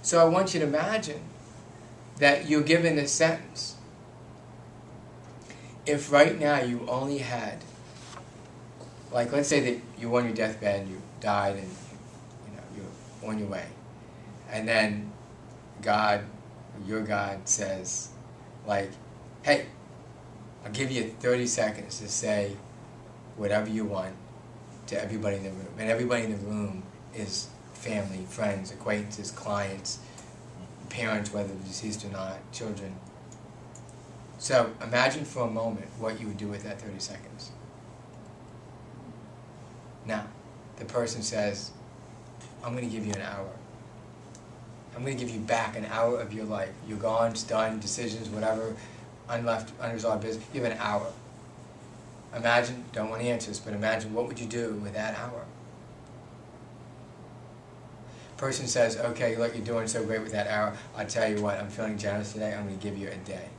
So I want you to imagine that you're given this sentence. If right now you only had, like let's say that you're on your deathbed, you died, and you're on your way, and then God, your God says, like, hey, I'll give you 30 seconds to say whatever you want to everybody in the room. And everybody in the room is family, friends, acquaintances, clients, parents, whether they're deceased or not, children. So imagine for a moment what you would do with that 30 seconds. Now, the person says, I'm going to give you an hour. I'm going to give you back an hour of your life. You're gone, it's done, decisions, whatever, unresolved business. You have an hour. Imagine, don't want answers, but imagine what would you do with that hour? Person says, okay, look, you're doing so great with that hour. I'll tell you what, I'm feeling generous today. I'm going to give you a day.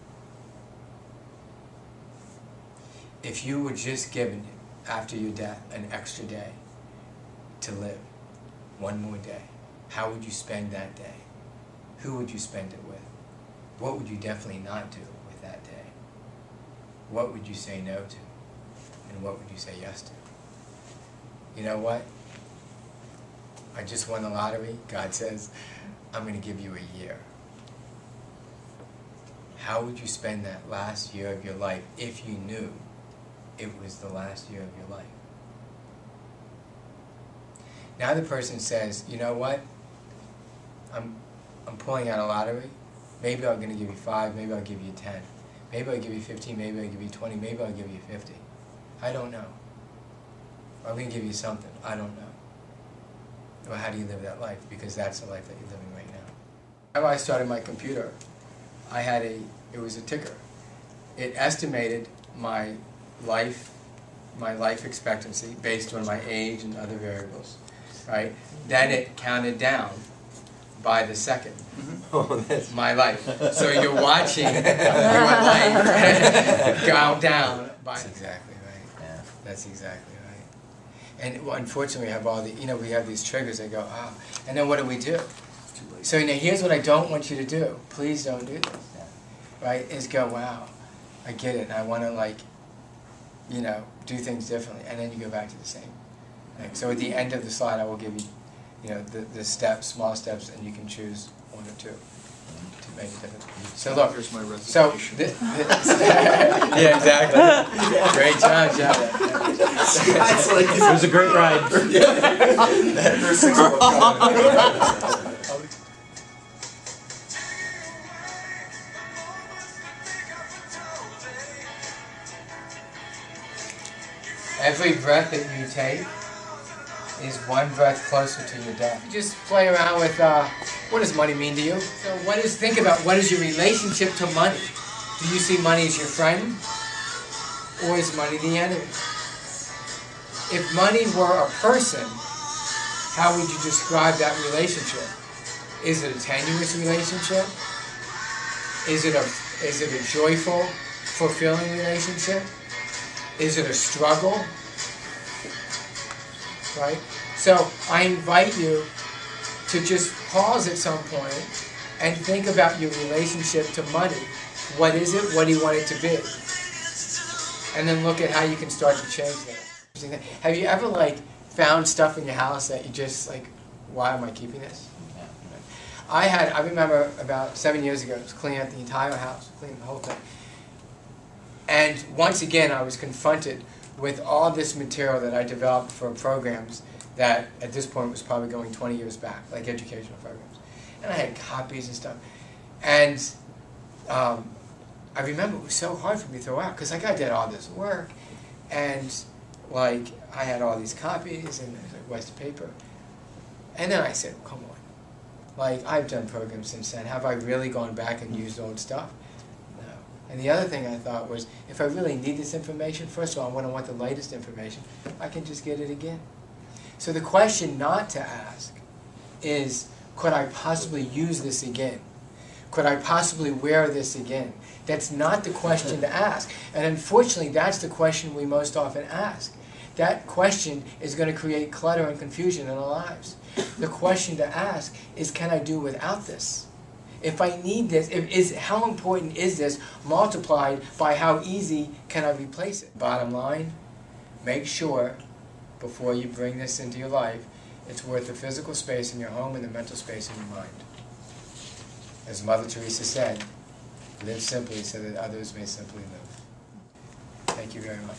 If you were just given, after your death, an extra day to live, one more day, how would you spend that day? Who would you spend it with? What would you definitely not do with that day? What would you say no to? And what would you say yes to? You know what? I just won the lottery. God says, I'm going to give you a year. How would you spend that last year of your life if you knew it was the last year of your life? Now the person says, you know what? I'm pulling out a lottery. Maybe I'm going to give you 5, maybe I'll give you 10. Maybe I'll give you 15, maybe I'll give you 20, maybe I'll give you 50. I don't know. I'm going to give you something. I don't know. Well, how do you live that life? Because that's the life that you're living right now. How I started my computer, it was a ticker. It estimated my life expectancy based on my age and other variables, right? Then it counted down by the second. Oh, that's my life. So you're watching your life go down by. That's exactly right. Yeah. That's exactly right. And well, unfortunately, we have all the, we have these triggers that go, ah, and then what do we do? So now here's what I don't want you to do. Please don't do this. Yeah. Right? Is go, wow, I get it, and I want to do things differently, and then you go back to the same thing. So at the end of the slide, I will give you, the steps, small steps, and you can choose one or two to make a difference. So look, here's my resignation. Yeah, exactly. Great job, Jeff. It was a great ride. There's 6 of them. Every breath that you take is one breath closer to your death. You just play around with what does money mean to you? So think about what is your relationship to money? Do you see money as your friend, or is money the enemy? If money were a person, how would you describe that relationship? Is it a tenuous relationship? Is it a joyful, fulfilling relationship? Is it a struggle? Right? So I invite you to just pause at some point and think about your relationship to money. What is it? What do you want it to be? And then look at how you can start to change that. Have you ever found stuff in your house that you just why am I keeping this? I remember about 7 years ago, I was cleaning out the entire house, cleaning the whole thing. And once again, I was confronted with all this material that I developed for programs that at this point was probably going 20 years back, like educational programs. And I had copies and stuff. And I remember it was so hard for me to throw out because I did all this work. And I had all these copies and it was like waste of paper. And then I said, come on. I've done programs since then. Have I really gone back and used old stuff? No. And the other thing I thought was, if I really need this information, first of all, I want the latest information. I can just get it again. So the question not to ask is, could I possibly use this again? Could I possibly wear this again? That's not the question to ask. And unfortunately, that's the question we most often ask. That question is going to create clutter and confusion in our lives. The question to ask is, can I do without this? If I need this, how important is this multiplied by how easy can I replace it? Bottom line, make sure before you bring this into your life, it's worth the physical space in your home and the mental space in your mind. As Mother Teresa said, live simply so that others may simply live. Thank you very much.